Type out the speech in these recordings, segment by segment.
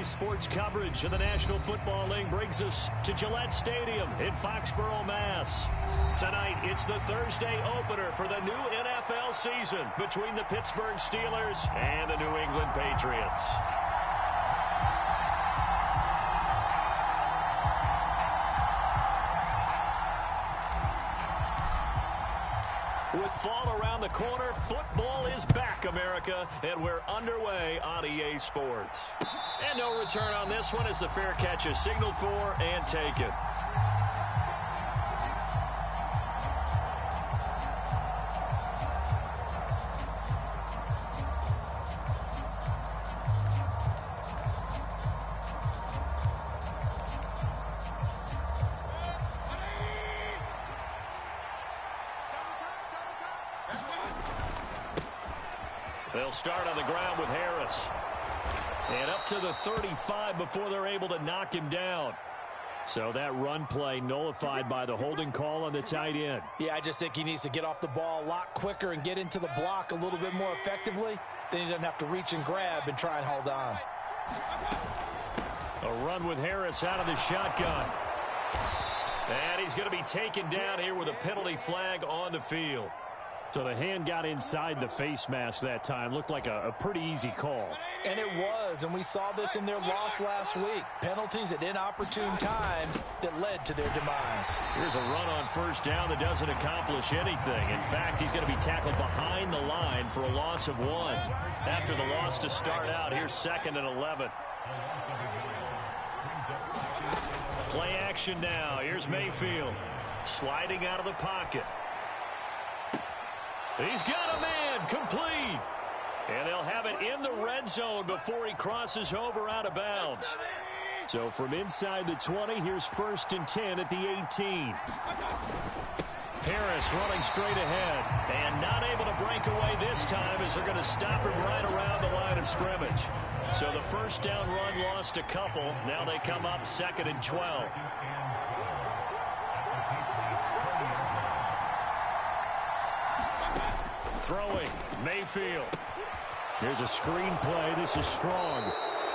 Today's sports coverage of the National Football League brings us to Gillette Stadium in Foxborough, Mass. Tonight, it's the Thursday opener for the new NFL season between the Pittsburgh Steelers and the New England Patriots. With fall around the corner, football is back, America, and we're underway on EA Sports. And no return on this one as the fair catch is signaled for and taken. They'll start on the ground with Harris. And up to the 35 before they're able to knock him down. So that run play nullified by the holding call on the tight end. Yeah, I just think he needs to get off the ball a lot quicker and get into the block a little bit more effectively. Then he doesn't have to reach and grab and try and hold on. A run with Harris out of the shotgun. And he's going to be taken down here with a penalty flag on the field. So the hand got inside the face mask that time. Looked like a pretty easy call. And it was, and we saw this in their loss last week. Penalties at inopportune times that led to their demise. Here's a run on first down that doesn't accomplish anything. In fact, he's going to be tackled behind the line for a loss of 1. After the loss to start out, here's 2nd and 11. Play action now. Here's Mayfield sliding out of the pocket. He's got a man complete. And they'll have it in the red zone before he crosses over out of bounds. So from inside the 20, here's 1st and 10 at the 18. Harris running straight ahead. And not able to break away this time as they're going to stop him right around the line of scrimmage. So the first down run lost a couple. Now they come up 2nd and 12. Throwing, Mayfield. Here's a screen play. This is strong.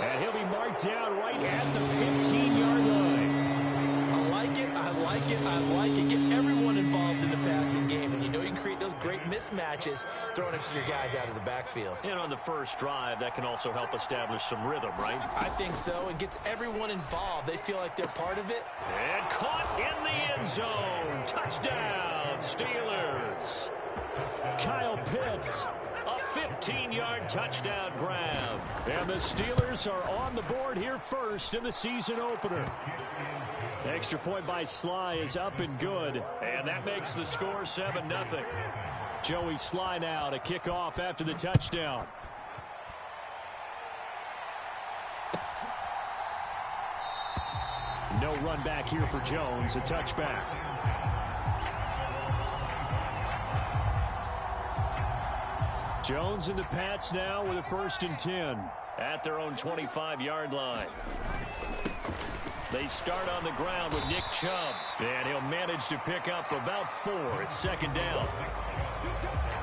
And he'll be marked down right at the 15-yard line. I like it, I like it, I like it. Get everyone involved in the passing game. And you know you can create those great mismatches throwing it to your guys out of the backfield. And on the first drive, that can also help establish some rhythm, right? I think so. It gets everyone involved. They feel like they're part of it. And caught in the end zone. Touchdown, Steelers. Kyle Pitts, a 15-yard touchdown grab. And the Steelers are on the board here first in the season opener. Extra point by Sly is up and good. And that makes the score 7-0. Joey Sly now to kick off after the touchdown. No run back here for Jones, a touchback. Jones and the Pats now with a 1st and 10 at their own 25-yard line. They start on the ground with Nick Chubb, and he'll manage to pick up about 4 at 2nd down.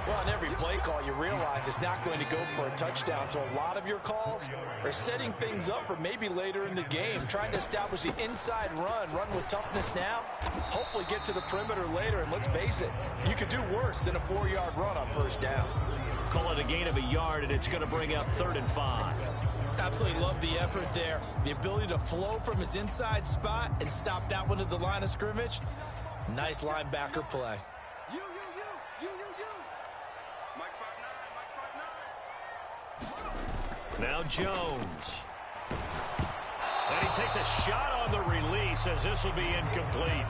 Well, on every play call, you realize it's not going to go for a touchdown, so a lot of your calls are setting things up for maybe later in the game, trying to establish the inside run with toughness now, hopefully get to the perimeter later, and let's face it, you could do worse than a 4-yard run on first down. Call it a gain of a yard, and it's going to bring up 3rd and 5. Absolutely love the effort there. The ability to flow from his inside spot and stop that one at the line of scrimmage. Nice linebacker play. Now Jones. And he takes a shot on the release as this will be incomplete.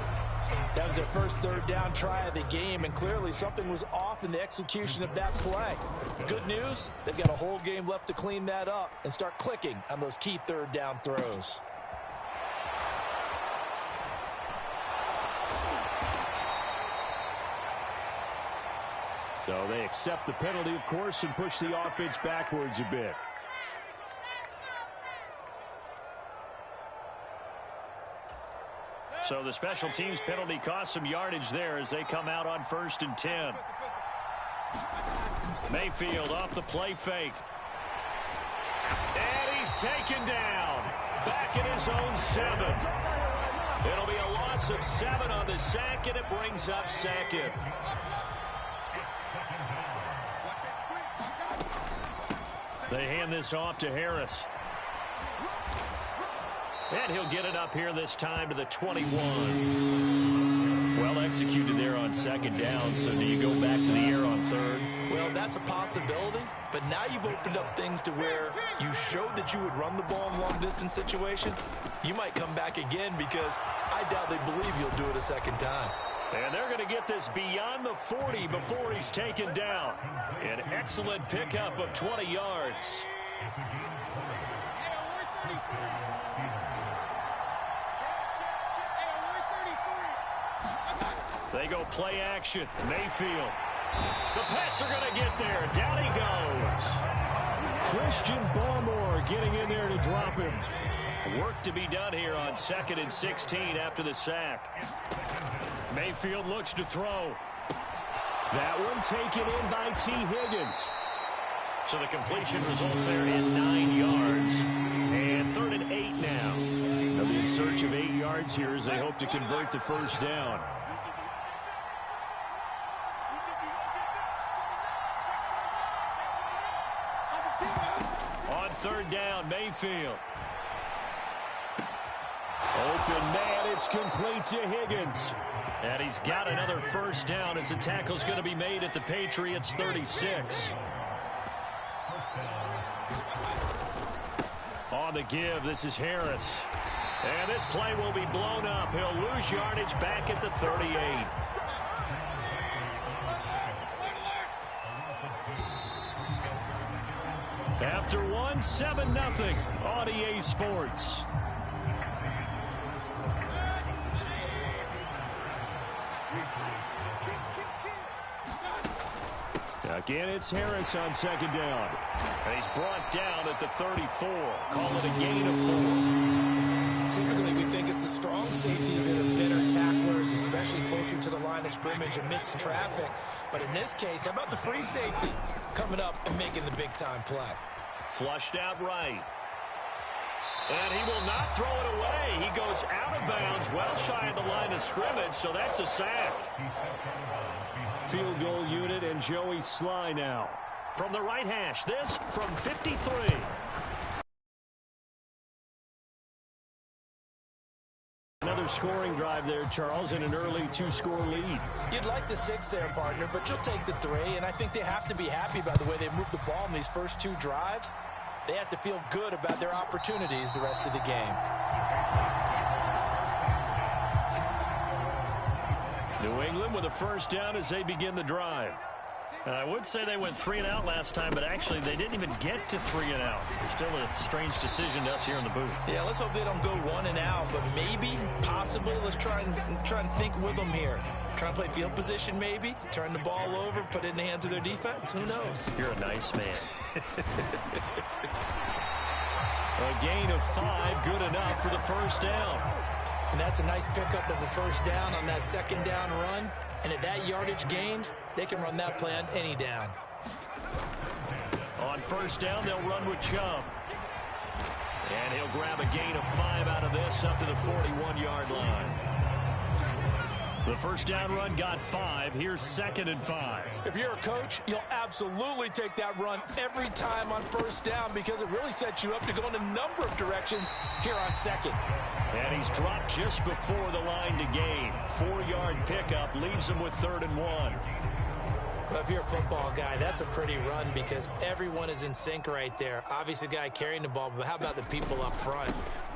That was their first 3rd down try of the game, and clearly something was off in the execution of that play. Good news, they've got a whole game left to clean that up and start clicking on those key 3rd down throws. So they accept the penalty, of course, and push the offense backwards a bit. So the special teams penalty cost some yardage there as they come out on 1st and 10. Mayfield off the play fake. And he's taken down. back at his own 7. It'll be a loss of 7 on the sack, and it brings up second. They hand this off to Harris. And he'll get it up here this time to the 21. Well executed there on second down. So do you go back to the air on third? Well, that's a possibility. But now you've opened up things to where you showed that you would run the ball in long-distance situation. You might come back again because I doubt they believe you'll do it a second time. And they're going to get this beyond the 40 before he's taken down. An excellent pickup of 20 yards. They go play action. Mayfield. The Pats are going to get there. Down he goes. Christian Barmore getting in there to drop him. Work to be done here on 2nd and 16 after the sack. Mayfield looks to throw. That one taken in by T. Higgins. So the completion results there in 9 yards. And 3rd and 8 now. They'll be in search of 8 yards here as they hope to convert the first down. On 3rd down, Mayfield. Open man, it's complete to Higgins. And he's got another first down as the tackle's going to be made at the Patriots 36. On the give, this is Harris. And this play will be blown up. He'll lose yardage back at the 38. After one, 7-0 on EA Sports. Again, it's Harris on 2nd down. And he's brought down at the 34. Call it a gain of 4. Typically, we think it's the strong safeties that are better tacklers, especially closer to the line of scrimmage amidst traffic. But in this case, how about the free safety coming up and making the big-time play? Flushed out right. And he will not throw it away. He goes out of bounds, well shy of the line of scrimmage, so that's a sack. Field goal unit and Joey Sly now. From the right hash, this from 53. Another scoring drive there, Charles, and an early 2-score lead. You'd like the 6 there, partner, but you'll take the 3, and I think they have to be happy about the way they moved the ball in these first 2 drives. They have to feel good about their opportunities the rest of the game. New England with a first down as they begin the drive. And I would say they went 3 and out last time, but actually they didn't even get to 3 and out. Still a strange decision to us here in the booth. Yeah, let's hope they don't go 1 and out, but maybe, possibly, let's try and think with them here. Try and play field position maybe, turn the ball over, put it in the hands of their defense. Who knows? You're a nice man. A gain of 5, good enough for the first down. And that's a nice pickup of a first down on that 2nd down run. And at that yardage gained, they can run that play on any down. On first down, they'll run with Chubb. And he'll grab a gain of 5 out of this up to the 41-yard line. The first down run got 5. Here's 2nd and 5. If you're a coach, you'll absolutely take that run every time on first down because it really sets you up to go in a number of directions here on 2nd. And he's dropped just before the line to gain. 4-yard pickup leaves him with 3rd and 1. Well, if you're a football guy, that's a pretty run because everyone is in sync right there. Obviously, the guy carrying the ball, but how about the people up front?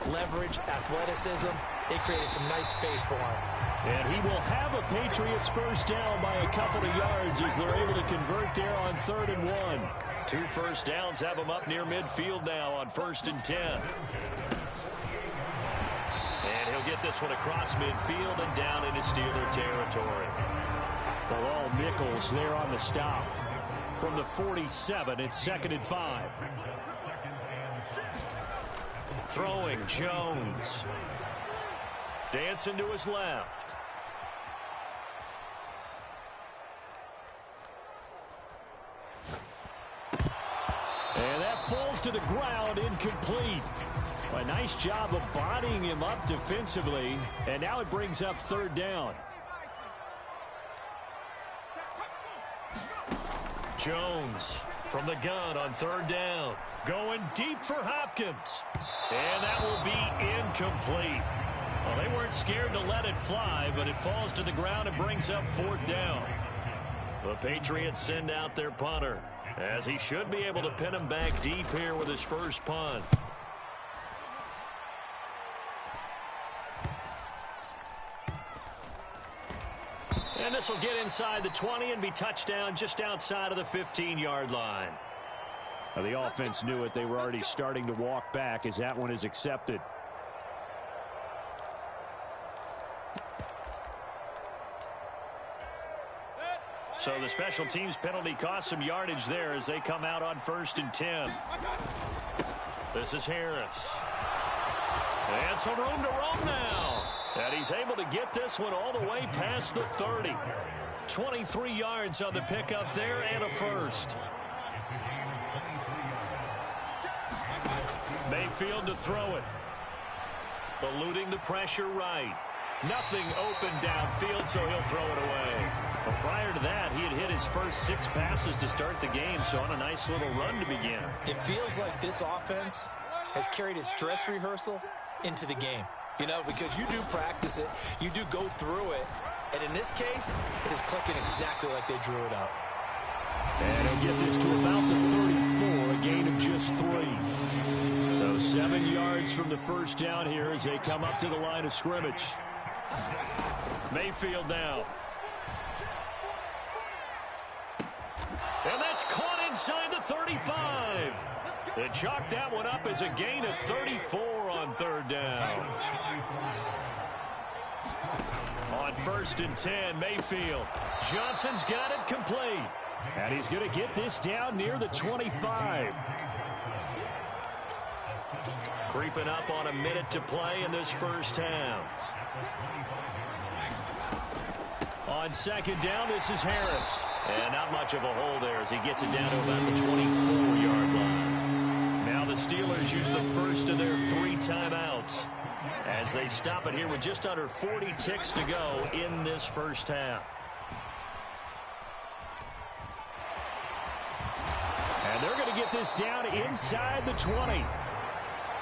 Leverage, athleticism, they created some nice space for him. And he will have a Patriots first down by a couple of yards as they're able to convert there on 3rd and 1. 2 first downs have him up near midfield now on 1st and 10. And he'll get this one across midfield and down into Steeler territory. Well, all nickels there on the stop. From the 47, it's 2nd and 5. Throwing Jones. Dancing to his left. And that falls to the ground, incomplete. A nice job of bodying him up defensively, and now it brings up third down. Jones from the gun on third down. Going deep for Hopkins. And that will be incomplete. Well, they weren't scared to let it fly, but it falls to the ground and brings up fourth down. The Patriots send out their punter, as he should be able to pin him back deep here with his first punt. And this will get inside the 20 and be touchdown just outside of the 15-yard line. Now, the offense knew it. They were already starting to walk back as that one is accepted. So the special teams penalty cost some yardage there as they come out on 1st and 10. This is Harris. And some room to roam now. And he's able to get this one all the way past the 30. 23 yards on the pickup there and a first. Mayfield to throw it. Eluding the pressure right. Nothing open downfield, so he'll throw it away. But prior to that, he had hit his first 6 passes to start the game, so on a nice little run to begin. It feels like this offense has carried its dress rehearsal into the game. You know, because you do practice it, you do go through it, and in this case, it is clicking exactly like they drew it up. And he'll get this to about the 34, a gain of just 3. So 7 yards from the first down here as they come up to the line of scrimmage. Mayfield now. And that's caught inside the 35. They chalked that one up as a gain of 34 on third down. On 1st and 10, Mayfield. Johnson's got it complete. And he's going to get this down near the 25. Creeping up on a minute to play in this first half. On 2nd down, this is Harris. And not much of a hole there as he gets it down to about the 24-yard line. Now the Steelers use the first of their 3 timeouts as they stop it here with just under 40 ticks to go in this first half. And they're going to get this down inside the 20.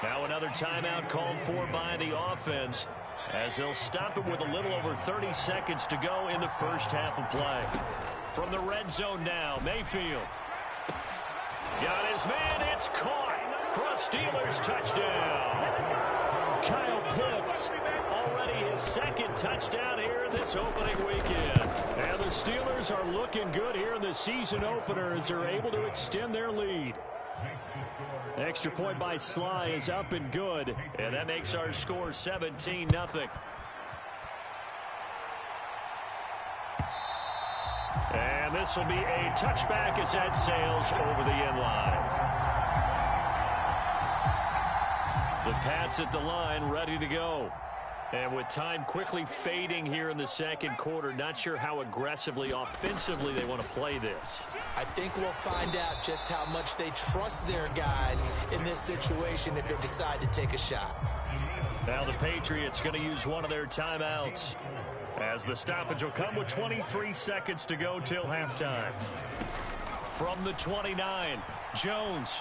Now another timeout called for by the offense as they'll stop it with a little over 30 seconds to go in the first half of play. From the red zone now, Mayfield. Got his man, it's caught for a Steelers touchdown. Kyle Pitts, already his 2nd touchdown here in this opening weekend. And the Steelers are looking good here in the season opener as they're able to extend their lead. The extra point by Sly is up and good, and that makes our score 17-0. And this will be a touchback as that sails over the end line. The Pats at the line ready to go. And with time quickly fading here in the second quarter, not sure how aggressively, offensively they want to play this. I think we'll find out just how much they trust their guys in this situation if they decide to take a shot. Now the Patriots going to use one of their timeouts as the stoppage will come with 23 seconds to go till halftime. From the 29, Jones.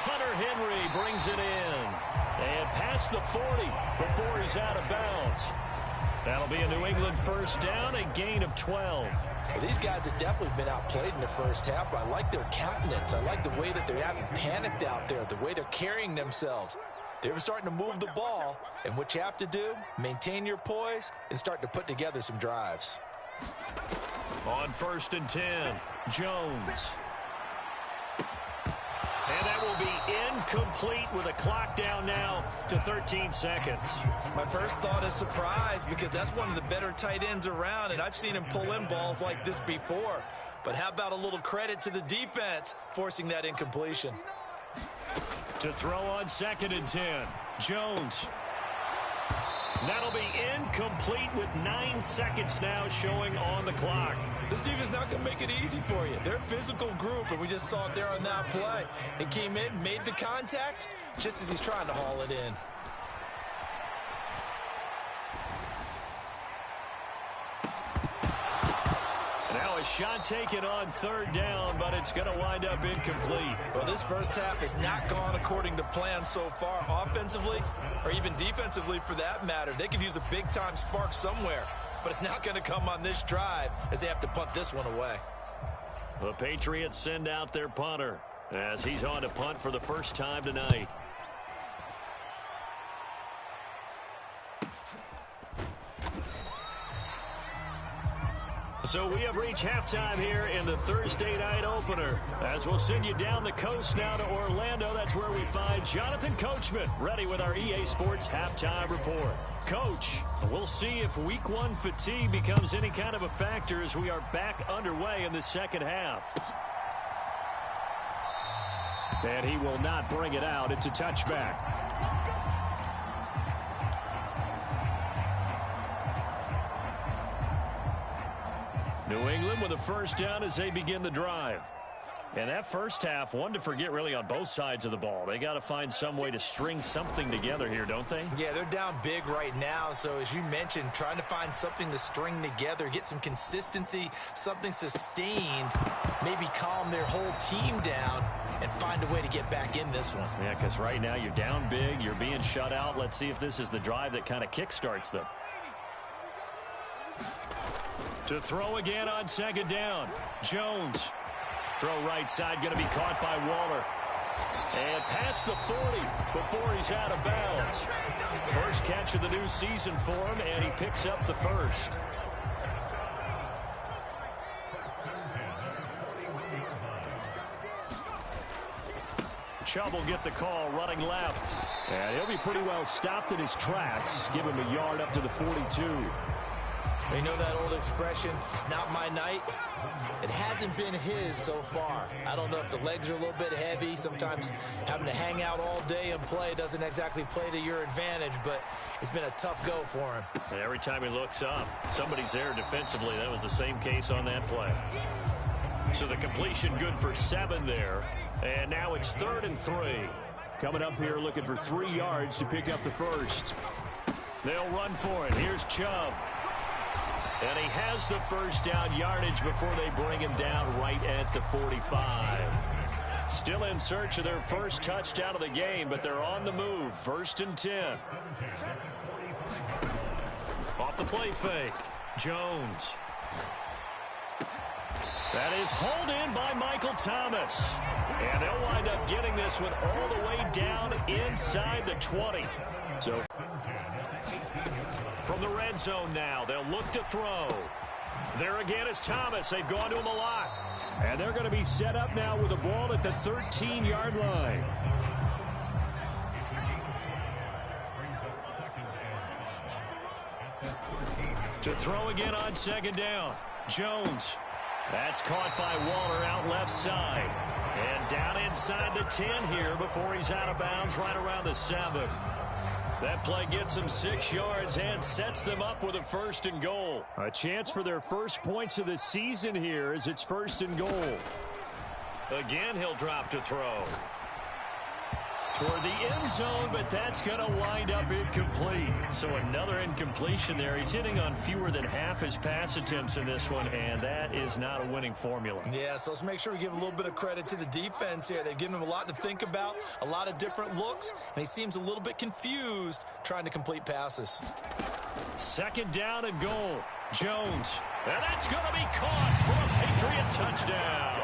Hunter Henry brings it in. And past the 40 before he's out of bounds. That'll be a New England first down, a gain of 12. Well, these guys have definitely been outplayed in the first half, but I like their countenance. I like the way that they haven't panicked out there, the way they're carrying themselves. They were starting to move the ball, and what you have to do, maintain your poise and start to put together some drives. On 1st and 10, Jones. And that will be incomplete with a clock down now to 13 seconds. My first thought is surprise because that's one of the better tight ends around, and I've seen him pull in balls like this before. But how about a little credit to the defense forcing that incompletion? To throw on 2nd and 10, Jones. That'll be incomplete with 9 seconds now showing on the clock. This defense is not going to make it easy for you. They're a physical group, and we just saw it there on that play. He came in, made the contact, just as he's trying to haul it in. Now a shot taken on 3rd down, but it's going to wind up incomplete. Well, this first half has not gone according to plan so far, offensively or even defensively for that matter. They could use a big-time spark somewhere, but it's not going to come on this drive as they have to punt this one away. The Patriots send out their punter as he's on to punt for the first time tonight. So we have reached halftime here in the Thursday night opener. As we'll send you down the coast now to Orlando, that's where we find Jonathan Coachman ready with our EA Sports Halftime Report. Coach, we'll see if Week 1 fatigue becomes any kind of a factor as we are back underway in the second half. And he will not bring it out. It's a touchback. New England with a first down as they begin the drive. And that first half, one to forget really on both sides of the ball. They got to find some way to string something together here, don't they? Yeah, they're down big right now. So as you mentioned, trying to find something to string together, get some consistency, something sustained, maybe calm their whole team down and find a way to get back in this one. Yeah, because right now you're down big, you're being shut out. Let's see if this is the drive that kind of kickstarts them. To throw again on 2nd down. Jones. Throw right side, going to be caught by Waller. And past the 40 before he's out of bounds. First catch of the new season for him, and he picks up the first. Chubb will get the call running left. And he'll be pretty well stopped in his tracks. Give him a yard up to the 42. You know that old expression, it's not my night? It hasn't been his so far. I don't know if the legs are a little bit heavy. Sometimes having to hang out all day and play doesn't exactly play to your advantage, but it's been a tough go for him. And every time he looks up, somebody's there defensively. That was the same case on that play. So the completion good for 7 there. And now it's 3rd and 3. Coming up here looking for 3 yards to pick up the first. They'll run for it. Here's Chubb. And he has the first down yardage before they bring him down right at the 45. Still in search of their first touchdown of the game, but they're on the move. 1st and 10. Off the play fake. Jones. That is hauled in by Michael Thomas. And they'll wind up getting this one all the way down inside the 20. So from the red zone now, they'll look to throw. There again is Thomas. They've gone to him a lot. And they're going to be set up now with the ball at the 13-yard line. To throw again on 2nd down. Jones. That's caught by Waller out left side. And down inside the 10 here before he's out of bounds right around the 7. That play gets them 6 yards and sets them up with a 1st and goal. A chance for their first points of the season here as it's 1st and goal. Again, he'll drop to throw. Toward the end zone, but that's going to wind up incomplete. So another incompletion there. He's hitting on fewer than half his pass attempts in this one, and that is not a winning formula. Yeah, so let's make sure we give a little bit of credit to the defense here. They've given him a lot to think about, a lot of different looks, and he seems a little bit confused trying to complete passes. 2nd down and goal. Jones. And that's going to be caught for a Patriot touchdown.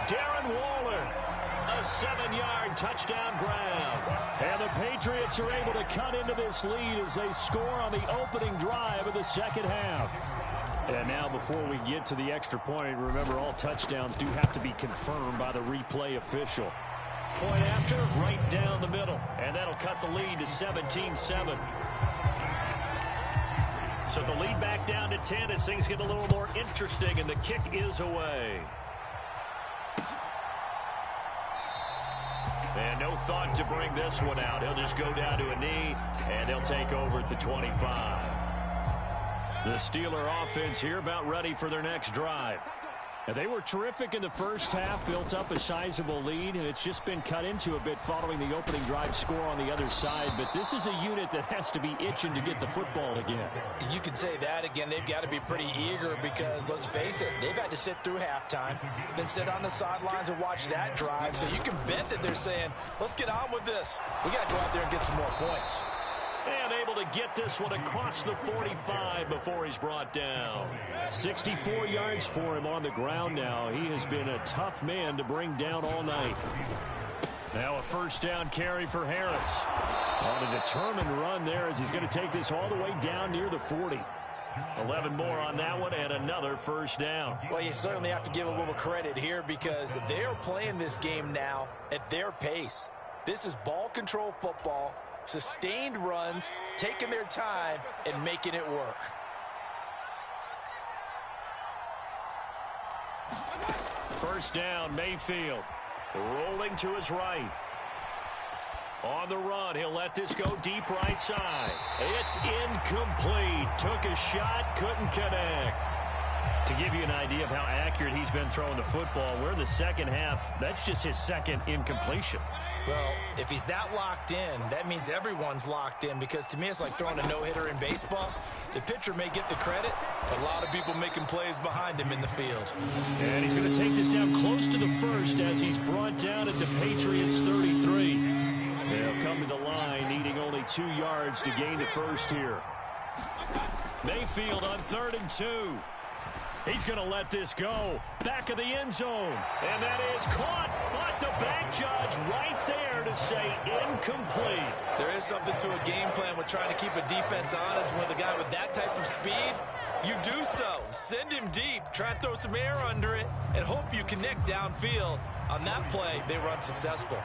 Darren Waller. A 7-yard touchdown grab. And the Patriots are able to cut into this lead as they score on the opening drive of the second half. And now before we get to the extra point, remember all touchdowns do have to be confirmed by the replay official. Point after, right down the middle. And that'll cut the lead to 17-7. So the lead back down to 10 as things get a little more interesting, and the kick is away. And no thought to bring this one out. He'll just go down to a knee, and they'll take over at the 25. The Steeler offense here about ready for their next drive. And they were terrific in the first half, built up a sizable lead, and it's just been cut into a bit following the opening drive score on the other side. But this is a unit that has to be itching to get the football again. You can say that again. They've got to be pretty eager because, let's face it, they've had to sit through halftime, then sit on the sidelines and watch that drive. So you can bet that they're saying, let's get on with this. We got to go out there and get some more points. And able to get this one across the 45 before he's brought down. 64 yards for him on the ground now. He has been a tough man to bring down all night. Now a first down carry for Harris. On a determined run there as he's going to take this all the way down near the 40. 11 more on that one and another first down. Well, you certainly have to give a little credit here because they are playing this game now at their pace. This is ball control football. Sustained runs, taking their time, and making it work. First down, Mayfield. Rolling to his right. On the run, he'll let this go deep right side. It's incomplete. Took a shot, couldn't connect. To give you an idea of how accurate he's been throwing the football, we're in the second half. That's just his second incompletion. Well, if he's that locked in, that means everyone's locked in because to me it's like throwing a no-hitter in baseball. The pitcher may get the credit, but a lot of people making plays behind him in the field. And he's going to take this down close to the first as he's brought down at the Patriots 33. They'll come to the line needing only 2 yards to gain the first here. Mayfield on 3rd and 2. He's going to let this go. Back of the end zone. And that is caught. But the back judge right there to say incomplete. There is something to a game plan with trying to keep a defense honest with a guy with that type of speed. You do so. Send him deep. Try and throw some air under it and hope you connect downfield. On that play, they were unsuccessful.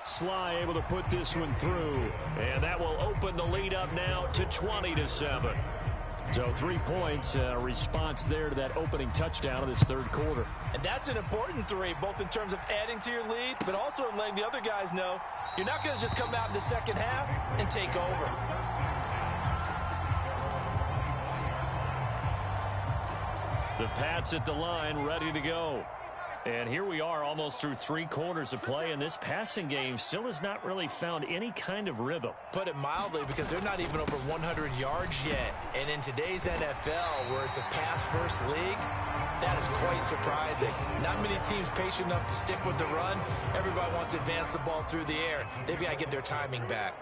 Sly able to put this one through, and that will open the lead up now to 20-7. So 3 points, response there to that opening touchdown of this third quarter. And that's an important 3, both in terms of adding to your lead, but also in letting the other guys know you're not going to just come out in the second half and take over. The Pats at the line, ready to go. And here we are almost through 3 quarters of play, and this passing game still has not really found any kind of rhythm. Put it mildly, because they're not even over 100 yards yet. And in today's NFL, where it's a pass-first league, that is quite surprising. Not many teams patient enough to stick with the run. Everybody wants to advance the ball through the air. They've got to get their timing back.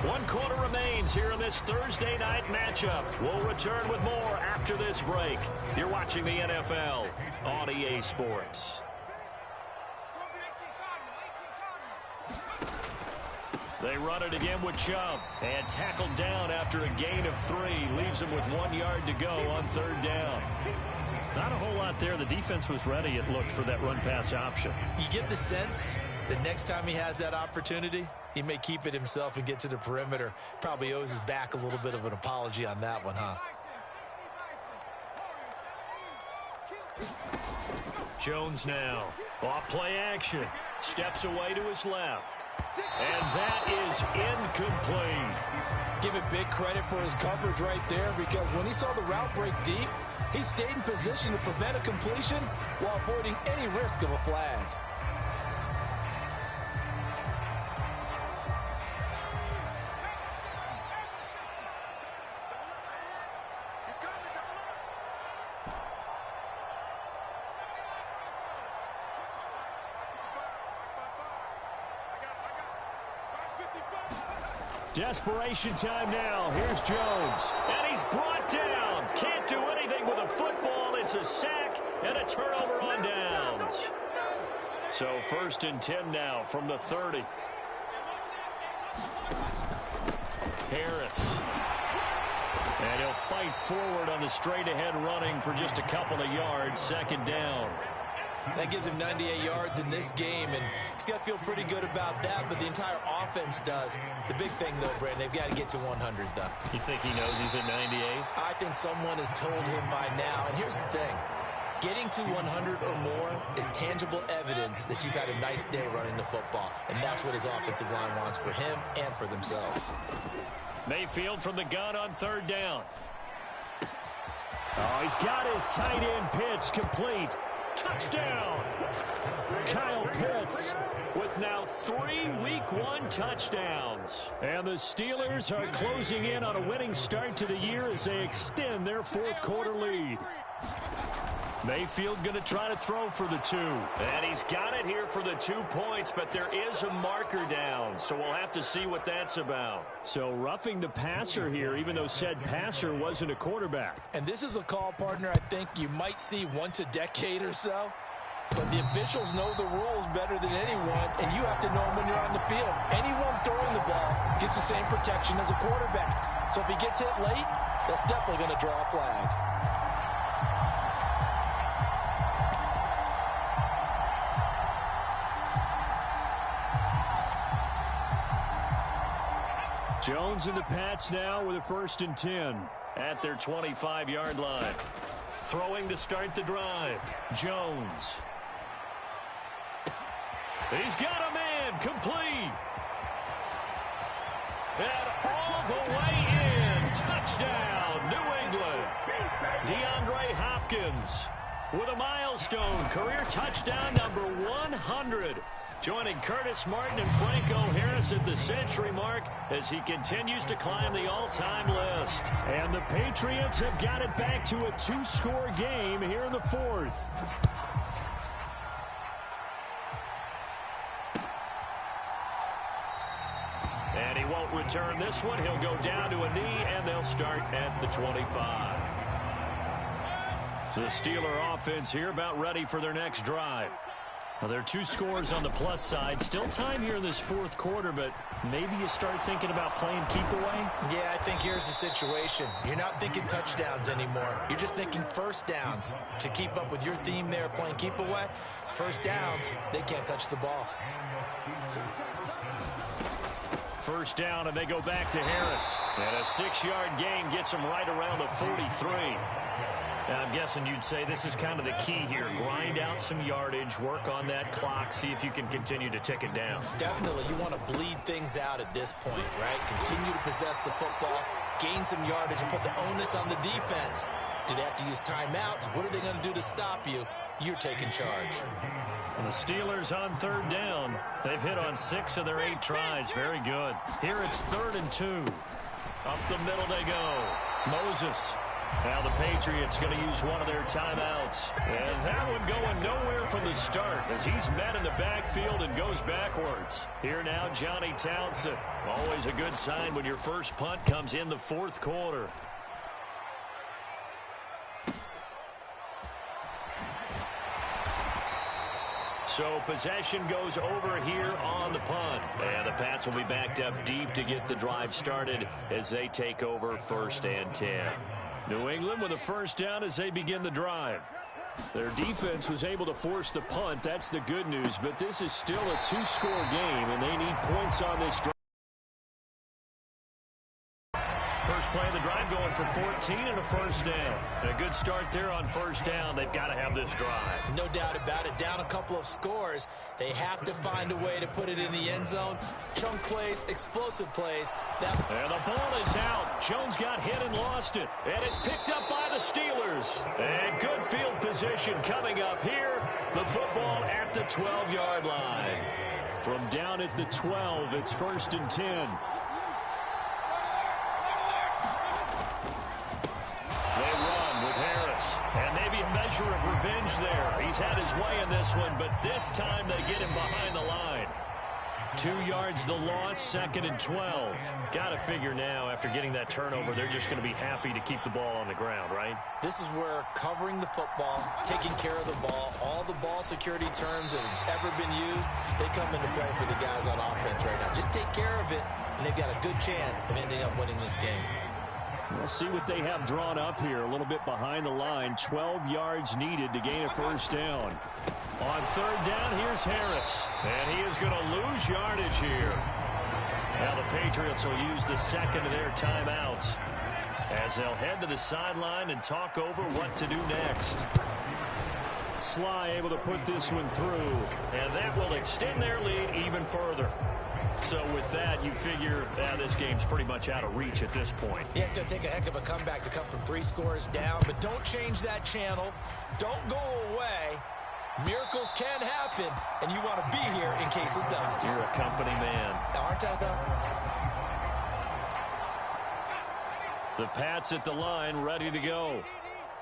1 quarter remains here in this Thursday night matchup. We'll return with more after this break. You're watching the NFL on EA Sports. They run it again with Chubb, and tackled down after a gain of 3. Leaves him with 1 yard to go on 3rd down. Not a whole lot there. The defense was ready, it looked, for that run-pass option. You get the sense that next time he has that opportunity, he may keep it himself and get to the perimeter. Probably owes his back a little bit of an apology on that one, huh? Jones now. Off play action. Steps away to his left. And that is incomplete. Give it big credit for his coverage right there, because when he saw the route break deep, he stayed in position to prevent a completion while avoiding any risk of a flag. Desperation time now. Here's Jones. And he's brought down. Can't do anything with a football. It's a sack and a turnover on downs. So 1st and 10 now from the 30. Harris. And he'll fight forward on the straight-ahead running for just a couple of yards. 2nd down. That gives him 98 yards in this game, and he's got to feel pretty good about that, but the entire offense does. The big thing, though, Brandon, they've got to get to 100, though. You think he knows he's at 98? I think someone has told him by now, and here's the thing. Getting to 100 or more is tangible evidence that you've had a nice day running the football, and that's what his offensive line wants for him and for themselves. Mayfield from the gun on third down. Oh, he's got his tight end pitch complete. Touchdown! Kyle Pitts with now 3 Week 1 touchdowns. And the Steelers are closing in on a winning start to the year as they extend their fourth quarter lead. Mayfield going to try to throw for the 2. And he's got it here for the 2 points, but there is a marker down, so we'll have to see what that's about. So roughing the passer here, even though said passer wasn't a quarterback. And this is a call, partner, I think you might see once a decade or so. But the officials know the rules better than anyone, and you have to know them when you're on the field. Anyone throwing the ball gets the same protection as a quarterback. So if he gets hit late, that's definitely going to draw a flag. Jones and the Pats now with a 1st and 10 at their 25-yard line. Throwing to start the drive. Jones. He's got a man complete. And all the way in. Touchdown, New England. DeAndre Hopkins with a milestone career touchdown number 100. Joining Curtis Martin and Franco Harris at the century mark as he continues to climb the all-time list. And the Patriots have got it back to a 2-score game here in the 4th. And he won't return this one. He'll go down to a knee, and they'll start at the 25. The Steeler offense here about ready for their next drive. Well, there are 2 scores on the plus side. Still time here in this 4th quarter, but maybe you start thinking about playing keep away? Yeah, I think here's the situation. You're not thinking touchdowns anymore. You're just thinking first downs. To keep up with your theme there, playing keep away, first downs, they can't touch the ball. First down, and they go back to Harris. And a 6-yard gain gets him right around the 43. Now, I'm guessing you'd say this is kind of the key here. Grind out some yardage, work on that clock, see if you can continue to tick it down. Definitely. You want to bleed things out at this point, right? Continue to possess the football, gain some yardage, and put the onus on the defense. Do they have to use timeouts? What are they going to do to stop you? You're taking charge. And the Steelers on third down. They've hit on 6 of their 8 tries. Very good. Here it's 3rd and 2. Up the middle they go. Moses. Now the Patriots going to use one of their timeouts. And that one going nowhere from the start as he's met in the backfield and goes backwards. Here now, Johnny Townsend. Always a good sign when your first punt comes in the 4th quarter. So possession goes over here on the punt. And the Pats will be backed up deep to get the drive started as they take over 1st and 10. New England with a first down as they begin the drive. Their defense was able to force the punt. That's the good news. But this is still a 2-score game, and they need points on this drive. First play of the drive going for 14 and a first down. And a good start there on first down. They've got to have this drive. No doubt about it. Down a couple of scores. They have to find a way to put it in the end zone. Chunk plays, explosive plays. And the ball is out. Jones got hit and lost it. And it's picked up by the Steelers. And good field position coming up here. The football at the 12-yard line. From down at the 12, it's 1st and 10. And maybe a measure of revenge there. He's had his way in this one, but this time they get him behind the line. 2 yards the loss, 2nd and 12. Got to figure now after getting that turnover, they're just going to be happy to keep the ball on the ground, right? This is where covering the football, taking care of the ball, all the ball security terms that have ever been used, they come into play for the guys on offense right now. Just take care of it, and they've got a good chance of ending up winning this game. We'll see what they have drawn up here. A little bit behind the line. 12 yards needed to gain a first down. On third down, here's Harris. And he is going to lose yardage here. Now the Patriots will use the second of their timeouts as they'll head to the sideline and talk over what to do next. Sly able to put this one through, and that will extend their lead even further. So with that, you figure this game's pretty much out of reach at this point. Yeah, it's going to take a heck of a comeback to come from 3 scores down, but don't change that channel. Don't go away. Miracles can happen, and you want to be here in case it does. You're a company man. Aren't I, though? The Pats at the line, ready to go.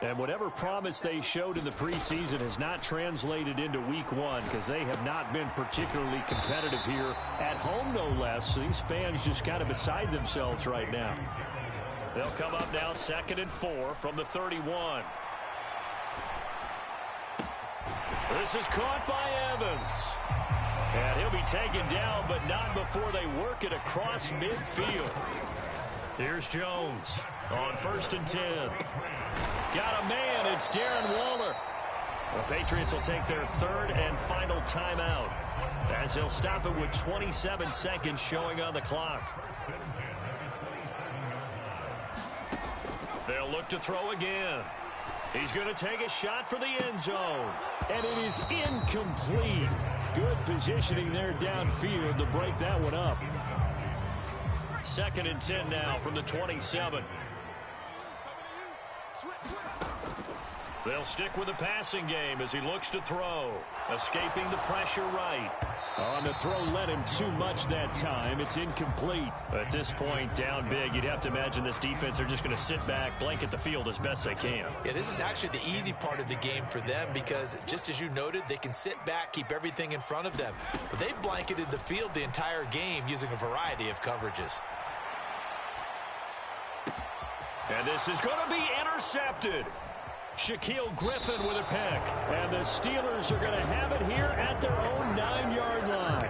And whatever promise they showed in the preseason has not translated into week 1 because they have not been particularly competitive here at home, no less. So these fans just kind of beside themselves right now. They'll come up now 2nd and 4 from the 31. This is caught by Evans. And he'll be taken down, but not before they work it across midfield. Here's Jones on 1st and 10. Got a man. It's Darren Waller. The Patriots will take their 3rd and final timeout as they'll stop it with 27 seconds showing on the clock. They'll look to throw again. He's going to take a shot for the end zone. And it is incomplete. Good positioning there downfield to break that one up. 2nd and 10 now from the 27. They'll stick with the passing game as he looks to throw. Escaping the pressure right. On the throw, led him too much that time. It's incomplete. At this point, down big, you'd have to imagine this defense are just going to sit back, blanket the field as best they can. Yeah, this is actually the easy part of the game for them because, just as you noted, they can sit back, keep everything in front of them. But they've blanketed the field the entire game using a variety of coverages. And this is going to be intercepted. Shaquille Griffin with a pick. And the Steelers are going to have it here at their own 9-yard line.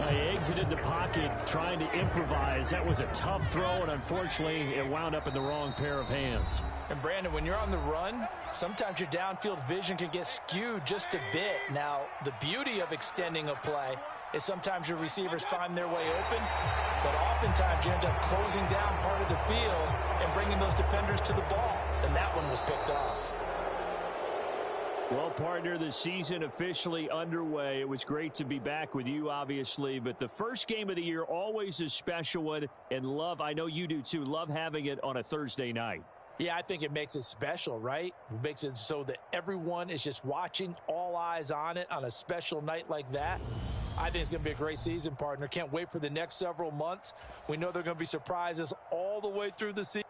They exited the pocket trying to improvise. That was a tough throw, and unfortunately, it wound up in the wrong pair of hands. And, Brandon, when you're on the run, sometimes your downfield vision can get skewed just a bit. Now, the beauty of extending a play is sometimes your receivers find their way open, but oftentimes you end up closing down part of the field and bringing those defenders to the ball. And that one was picked off. Well, partner, the season officially underway. It was great to be back with you, obviously, but the first game of the year, always a special one, and love, I know you do too, love having it on a Thursday night. Yeah, I think it makes it special, right? It makes it so that everyone is just watching, all eyes on it on a special night like that. I think it's going to be a great season, partner. Can't wait for the next several months. We know there are going to be surprises all the way through the season.